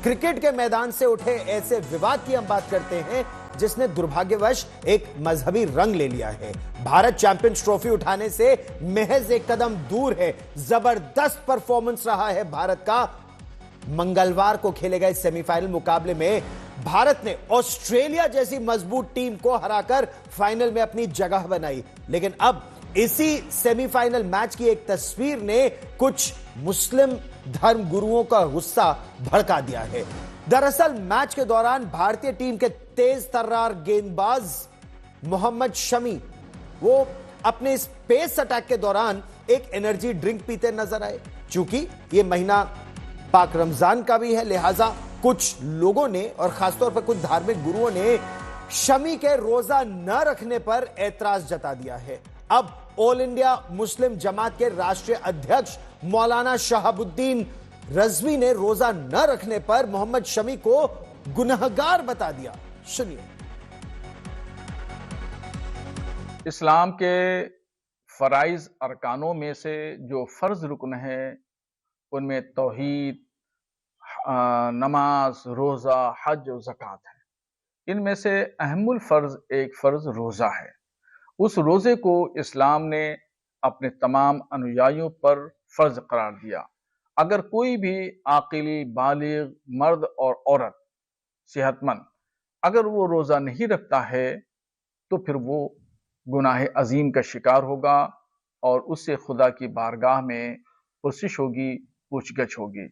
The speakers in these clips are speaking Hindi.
क्रिकेट के मैदान से उठे ऐसे विवाद की हम बात करते हैं जिसने दुर्भाग्यवश एक मजहबी रंग ले लिया है। भारत चैंपियंस ट्रॉफी उठाने से महज एक कदम दूर है। जबरदस्त परफॉर्मेंस रहा है भारत का। मंगलवार को खेले गए सेमीफाइनल मुकाबले में भारत ने ऑस्ट्रेलिया जैसी मजबूत टीम को हराकर फाइनल में अपनी जगह बनाई। लेकिन अब इसी सेमीफाइनल मैच की एक तस्वीर ने कुछ मुस्लिम धर्म गुरुओं का गुस्सा भड़का दिया है। दरअसल मैच के दौरान भारतीय टीम के तेज तर्रार गेंदबाज मोहम्मद शमी वो अपने इस पेस अटैक के दौरान एक एनर्जी ड्रिंक पीते नजर आए। चूंकि यह महीना पाक रमजान का भी है, लिहाजा कुछ लोगों ने और खासतौर पर कुछ धार्मिक गुरुओं ने शमी के रोजा न रखने पर ऐतराज जता दिया है। अब ऑल इंडिया मुस्लिम जमात के राष्ट्रीय अध्यक्ष मौलाना शहाबुद्दीन रजवी ने रोजा न रखने पर मोहम्मद शमी को गुनहगार बता दिया। सुनिए। इस्लाम के फराइज अरकानों में से जो फर्ज रुकन है उनमें तौहीद, नमाज, रोजा, हज और ज़कात है। इनमें से अहमुल फर्ज एक फर्ज रोजा है। उस रोजे को इस्लाम ने अपने तमाम अनुयायियों पर फर्ज करार दिया। अगर कोई भी आकिल, बालिग, मर्द और औरत, सेहतमंद अगर वो रोजा नहीं रखता है तो फिर वो गुनाह अजीम का शिकार होगा और उससे खुदा की बारगाह में पुरसिश होगी, पूछगछ होगी।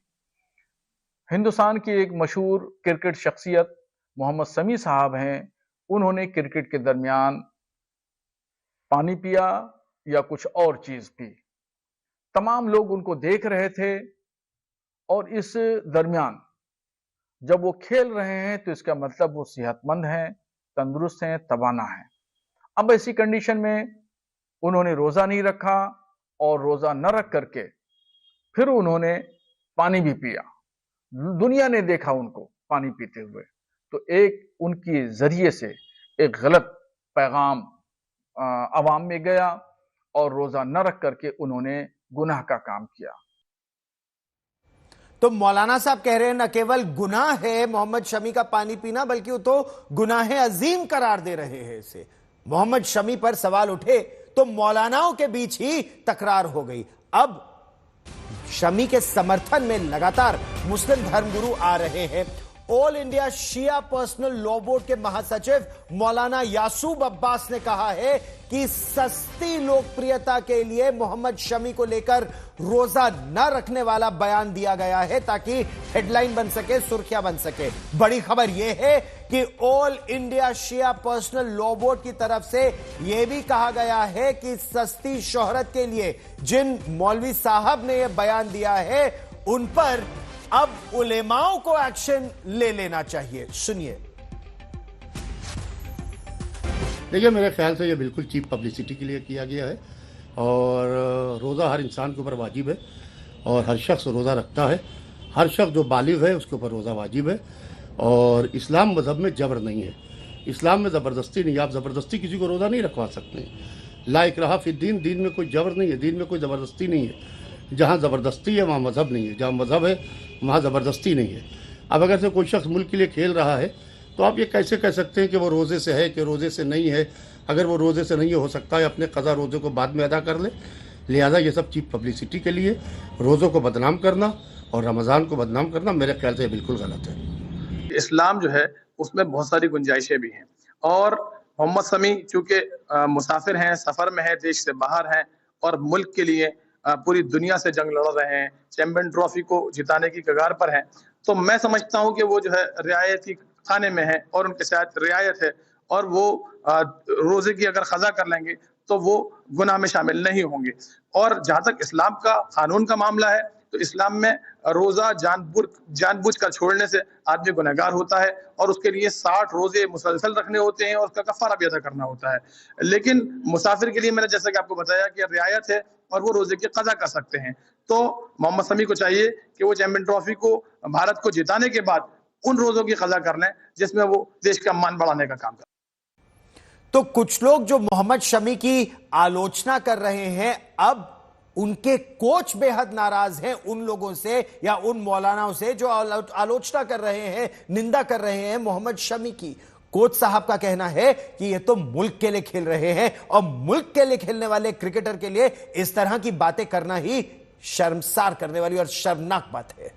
हिंदुस्तान की एक मशहूर क्रिकेट शख्सियत मोहम्मद शमी साहब हैं। उन्होंने क्रिकेट के दरमियान पानी पिया या कुछ और चीज पी। तमाम लोग उनको देख रहे थे और इस दरमियान जब वो खेल रहे हैं तो इसका मतलब वो सेहतमंद हैं, तंदुरुस्त हैं, तवाना हैं। अब ऐसी कंडीशन में उन्होंने रोजा नहीं रखा और रोजा न रख करके फिर उन्होंने पानी भी पिया। दुनिया ने देखा उनको पानी पीते हुए, तो एक उनके जरिए से एक गलत पैगाम अवाम में गया और रोजा न रख करके उन्होंने गुनाह का काम किया। तो मौलाना साहब कह रहे हैं न केवल गुनाह है मोहम्मद शमी का पानी पीना, बल्कि वो तो गुनाह अजीम करार दे रहे हैं इसे। मोहम्मद शमी पर सवाल उठे तो मौलानाओं के बीच ही तकरार हो गई। अब शमी के समर्थन में लगातार मुस्लिम धर्मगुरु आ रहे हैं। ऑल इंडिया शिया पर्सनल लॉ बोर्ड के महासचिव मौलाना यासूब अब्बास ने कहा है कि सस्ती लोकप्रियता के लिए मोहम्मद शमी को लेकर रोजा न रखने वाला बयान दिया गया है ताकि हेडलाइन बन सके, सुर्खियां बन सके। बड़ी खबर यह है कि ऑल इंडिया शिया पर्सनल लॉ बोर्ड की तरफ से यह भी कहा गया है कि सस्ती शोहरत के लिए जिन मौलवी साहब ने यह बयान दिया है उन पर अब उलेमाओं को एक्शन ले लेना चाहिए। सुनिए। देखिए, मेरे ख्याल से ये बिल्कुल चीप पब्लिसिटी के लिए किया गया है और रोज़ा हर इंसान के ऊपर वाजिब है और हर शख्स रोज़ा रखता है। हर शख्स जो बालिग है उसके ऊपर रोज़ा वाजिब है और इस्लाम मज़हब में जबर नहीं है। इस्लाम में ज़बरदस्ती नहीं है। आप ज़बरदस्ती किसी को रोज़ा नहीं रखवा सकते। ला इकराहा फिद्दीन, दीन में कोई जबर नहीं है, दीन में कोई ज़बरदस्ती नहीं है। जहाँ ज़बरदस्ती है वहाँ मज़हब नहीं है, जहाँ मज़हब है वहाँ ज़बरदस्ती नहीं है। अब अगर से कोई शख्स मुल्क के लिए खेल रहा है तो आप ये कैसे कह सकते हैं कि वो रोज़े से है कि रोज़े से नहीं है। अगर वो रोज़े से नहीं हो सकता है अपने क़ज़ा रोज़े को बाद में अदा कर ले। लिहाजा ये सब चीप पब्लिसिटी के लिए रोज़ों को बदनाम करना और रमज़ान को बदनाम करना मेरे ख्याल से बिल्कुल गलत है। इस्लाम जो है उसमें बहुत सारी गुंजाइशें भी हैं और मोहम्मद शमी चूँकि मुसाफिर हैं, सफ़र में है, देश से बाहर हैं और मुल्क के लिए पूरी दुनिया से जंग लड़ रहे हैं, चैंपियन ट्रॉफी को जिताने की कगार पर हैं, तो मैं समझता हूं कि वो जो है रियायती खाने में है और उनके साथ रियायत है और वो रोजे की अगर खजा कर लेंगे तो वो गुनाह में शामिल नहीं होंगे। और जहां तक इस्लाम का कानून का मामला है तो इस्लाम में रोजा जानबूझ कर छोड़ने से आदमी गुनहगार होता है और उसके लिए 60 रोजे मुसलसल रखने होते हैं और उसका कफारा भी अदा करना होता है। लेकिन मुसाफिर के लिए मैंने जैसा कि आपको बताया कि रियायत है और वो रोजे की कज़ा कर सकते हैं। तो मोहम्मद शमी को चाहिए कि वो चैंपियन ट्रॉफी को भारत को जिताने के बाद उन रोजों की कज़ा कर लें जिसमें वो देश का मान बढ़ाने का काम करें। तो कुछ लोग जो मोहम्मद शमी की आलोचना कर रहे हैं, अब उनके कोच बेहद नाराज हैं उन लोगों से या उन मौलानाओं से जो आलोचना कर रहे हैं, निंदा कर रहे हैं मोहम्मद शमी की। कोच साहब का कहना है कि ये तो मुल्क के लिए खेल रहे हैं और मुल्क के लिए खेलने वाले क्रिकेटर के लिए इस तरह की बातें करना ही शर्मसार करने वाली और शर्मनाक बात है।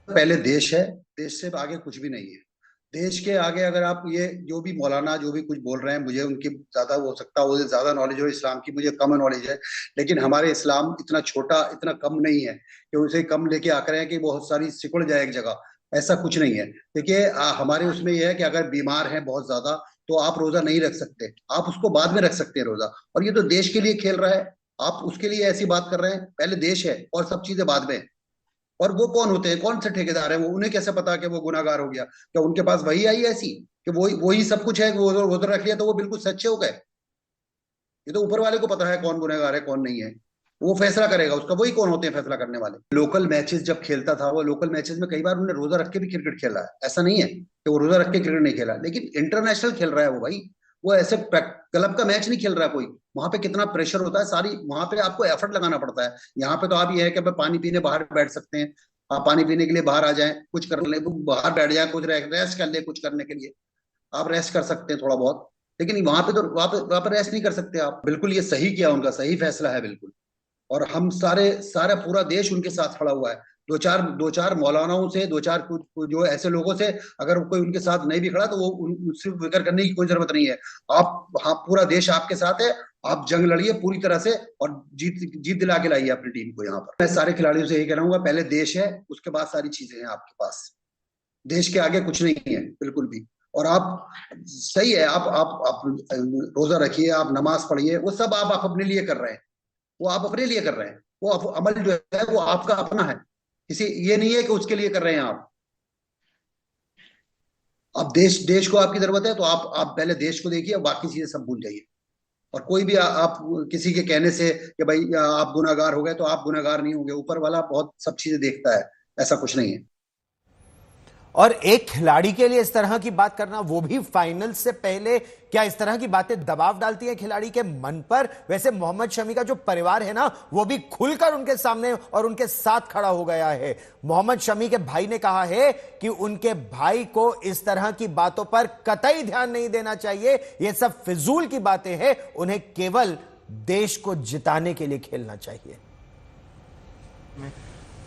पहले देश है, देश से आगे कुछ भी नहीं है। देश के आगे अगर आप ये जो भी मौलाना जो भी कुछ बोल रहे हैं, मुझे उनकी ज्यादा हो सकता है, मुझे ज्यादा नॉलेज हो इस्लाम की, मुझे कम नॉलेज है, लेकिन हमारे इस्लाम इतना छोटा, इतना कम नहीं है कि उसे कम लेके आकर है कि बहुत सारी सिकुड़ जाए एक जगह। ऐसा कुछ नहीं है। देखिए हमारे उसमें यह है कि अगर बीमार है बहुत ज्यादा तो आप रोजा नहीं रख सकते, आप उसको बाद में रख सकते हैं रोजा। और ये तो देश के लिए खेल रहा है, आप उसके लिए ऐसी बात कर रहे हैं। पहले देश है और सब चीजें बाद में। और वो कौन होते हैं, कौन से ठेकेदार है वो, उन्हें कैसे पता कि वो गुनाहगार हो गया? क्या उनके पास वही आई ऐसी कि वही सब कुछ है, वो उधर रख लिया तो वो बिल्कुल सच्चे हो गए? ये तो ऊपर वाले को पता है कौन गुनहगार है कौन नहीं है, वो फैसला करेगा उसका। वही कौन होते हैं फैसला करने वाले? लोकल मैचेस जब खेलता था, वो लोकल मैचेस में कई बार उन्होंने रोजा रख के भी क्रिकेट खेला है। ऐसा नहीं है कि वो रोजा रख के क्रिकेट नहीं खेला, लेकिन इंटरनेशनल खेल रहा है वो भाई। वो ऐसे क्लब का मैच नहीं खेल रहा कोई। वहां पे कितना प्रेशर होता है, सारी वहां पे आपको एफर्ट लगाना पड़ता है। यहाँ पे तो आप ये है कि पानी पीने बाहर बैठ सकते हैं, आप पानी पीने के लिए बाहर आ जाएं, कुछ कर ले बाहर बैठ जाए, कुछ रेस्ट कर ले, कुछ करने के लिए आप रेस्ट कर सकते हैं थोड़ा बहुत, लेकिन वहां पे तो वहां पे रेस्ट नहीं कर सकते आप। बिल्कुल ये सही किया, उनका सही फैसला है बिल्कुल। और हम सारा पूरा देश उनके साथ खड़ा हुआ है। दो चार मौलानाओं से, दो चार कुछ जो ऐसे लोगों से अगर कोई उनके साथ नहीं भी खड़ा तो वो उनसे फिक्र करने की कोई जरूरत नहीं है। आप, हाँ, पूरा देश आपके साथ है। आप जंग लड़िए पूरी तरह से और जीत दिला के लाइए अपनी टीम को। यहाँ पर मैं सारे खिलाड़ियों से यही कह रहा हूँ, पहले देश है, उसके बाद सारी चीजें हैं आपके पास। देश के आगे कुछ नहीं है बिल्कुल भी। और आप सही है, आप रोजा रखिए, आप नमाज पढ़िए, वो सब आप अपने लिए कर रहे हैं, वो आप अपने लिए कर रहे हैं। वो अमल जो है वो आपका अपना है, किसी ये नहीं है कि उसके लिए कर रहे हैं आप देश को आपकी जरूरत है तो आप पहले देश को देखिए, बाकी चीजें सब भूल जाइए। और कोई भी आप किसी के कहने से कि भाई आप गुनाहगार हो गए तो आप गुनाहगार नहीं होंगे। ऊपर वाला बहुत सब चीजें देखता है, ऐसा कुछ नहीं है। और एक खिलाड़ी के लिए इस तरह की बात करना, वो भी फाइनल से पहले, क्या इस तरह की बातें दबाव डालती है खिलाड़ी के मन पर? वैसे मोहम्मद शमी का जो परिवार है ना, वो भी खुलकर उनके सामने और उनके साथ खड़ा हो गया है। मोहम्मद शमी के भाई ने कहा है कि उनके भाई को इस तरह की बातों पर कतई ध्यान नहीं देना चाहिए, ये सब फिजूल की बातें हैं, उन्हें केवल देश को जिताने के लिए खेलना चाहिए।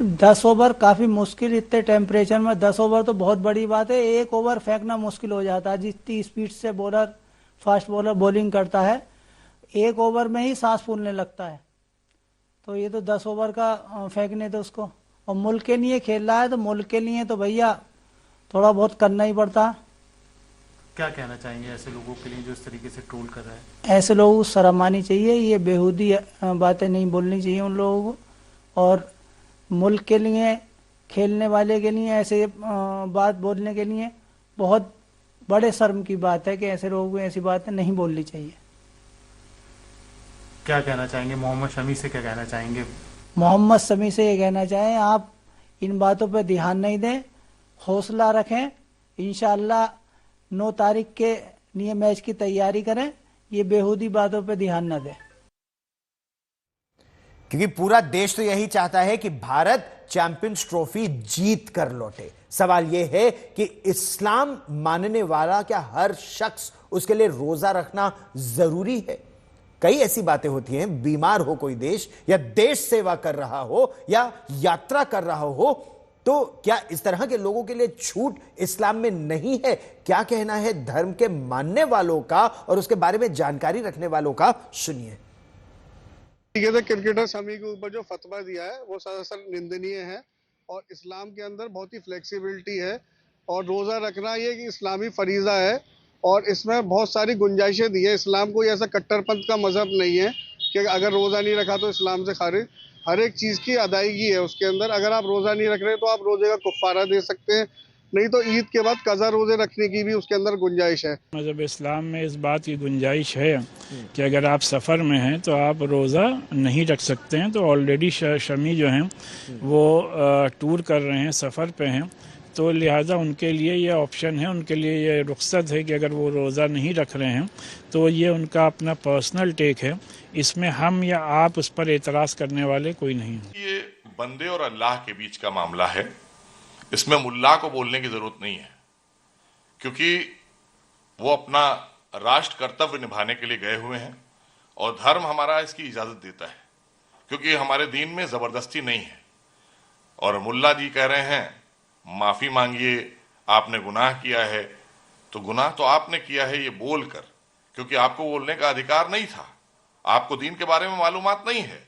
10 ओवर काफी मुश्किल, इतने टेम्परेचर में 10 ओवर तो बहुत बड़ी बात है। 1 ओवर फेंकना मुश्किल हो जाता है। जितनी स्पीड से बॉलर, फास्ट बॉलर बॉलिंग करता है, 1 ओवर में ही सांस फूलने लगता है। तो ये तो 10 ओवर का फेंकने दो उसको। और मुल्क के लिए खेल रहा है तो मुल्क के लिए तो भैया थोड़ा बहुत करना ही पड़ता है। क्या कहना चाहेंगे ऐसे लोगों के लिए जो इस तरीके से ट्रोल कर रहे हैं? ऐसे लोगों को शर्म आनी चाहिए, ये बेहूदी बातें नहीं बोलनी चाहिए उन लोगों को। और मुल्क के लिए, खेलने वाले के लिए ऐसे बात बोलने के लिए बहुत बड़े शर्म की बात है कि ऐसे लोगों को ऐसी बातें नहीं बोलनी चाहिए। क्या कहना चाहेंगे मोहम्मद शमी से? क्या कहना चाहेंगे? मोहम्मद शमी से ये कहना चाहें, आप इन बातों पर ध्यान नहीं दें, हौसला रखें। इंशाअल्लाह 9 तारीख के लिए मैच की तैयारी करें, ये बेहूदी बातों पर ध्यान न दें। क्योंकि पूरा देश तो यही चाहता है कि भारत चैंपियंस ट्रॉफी जीत कर लौटे। सवाल यह है कि इस्लाम मानने वाला क्या हर शख्स उसके लिए रोजा रखना जरूरी है? कई ऐसी बातें होती हैं, बीमार हो कोई देश या देश सेवा कर रहा हो या यात्रा कर रहा हो, तो क्या इस तरह के लोगों के लिए छूट इस्लाम में नहीं है? क्या कहना है धर्म के मानने वालों का और उसके बारे में जानकारी रखने वालों का, सुनिए। क्रिकेटर शमी के ऊपर जो फतवा दिया है वो सरासर निंदनीय है। और इस्लाम के अंदर बहुत ही फ्लेक्सिबिलिटी है और रोज़ा रखना ये कि इस्लामी फरीज़ा है और इसमें बहुत सारी गुंजाइशें दी है। इस्लाम कोई ऐसा कट्टरपंथ का मजहब नहीं है कि अगर रोज़ा नहीं रखा तो इस्लाम से खारिज। हर एक चीज़ की अदायगी है उसके अंदर। अगर आप रोज़ा नहीं रख रहे तो आप रोज़े का कुफ़ारा दे सकते हैं, नहीं तो ईद के बाद कज़ा रोज़े रखने की भी उसके अंदर गुंजाइश है। मज़हब इस्लाम में इस बात की गुंजाइश है कि अगर आप सफ़र में हैं तो आप रोज़ा नहीं रख सकते हैं। तो ऑलरेडी शमी जो हैं वो टूर कर रहे हैं, सफ़र पे हैं, तो लिहाजा उनके लिए ये ऑप्शन है, उनके लिए ये रुख्सत है कि अगर वो रोज़ा नहीं रख रहे हैं तो ये उनका अपना पर्सनल टेक है, इसमें हम या आप उस पर एतराज़ करने वाले कोई नहीं है। ये बंदे और अल्लाह के बीच का मामला है, इसमें मुल्ला को बोलने की जरूरत नहीं है, क्योंकि वो अपना राष्ट्र कर्तव्य निभाने के लिए गए हुए हैं और धर्म हमारा इसकी इजाजत देता है, क्योंकि हमारे दीन में जबरदस्ती नहीं है। और मुल्ला जी कह रहे हैं माफी मांगिए, आपने गुनाह किया है, तो गुनाह तो आपने किया है ये बोलकर, क्योंकि आपको बोलने का अधिकार नहीं था, आपको दीन के बारे में मालूमात नहीं है,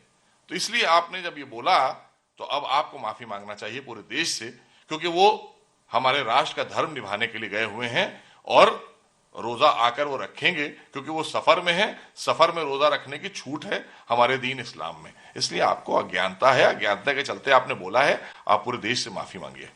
तो इसलिए आपने जब ये बोला तो अब आपको माफी मांगना चाहिए पूरे देश से, क्योंकि वो हमारे राष्ट्र का धर्म निभाने के लिए गए हुए हैं और रोजा आकर वो रखेंगे, क्योंकि वो सफर में है, सफर में रोजा रखने की छूट है हमारे दीन इस्लाम में। इसलिए आपको अज्ञानता है, अज्ञानता के चलते आपने बोला है, आप पूरे देश से माफी मांगिए।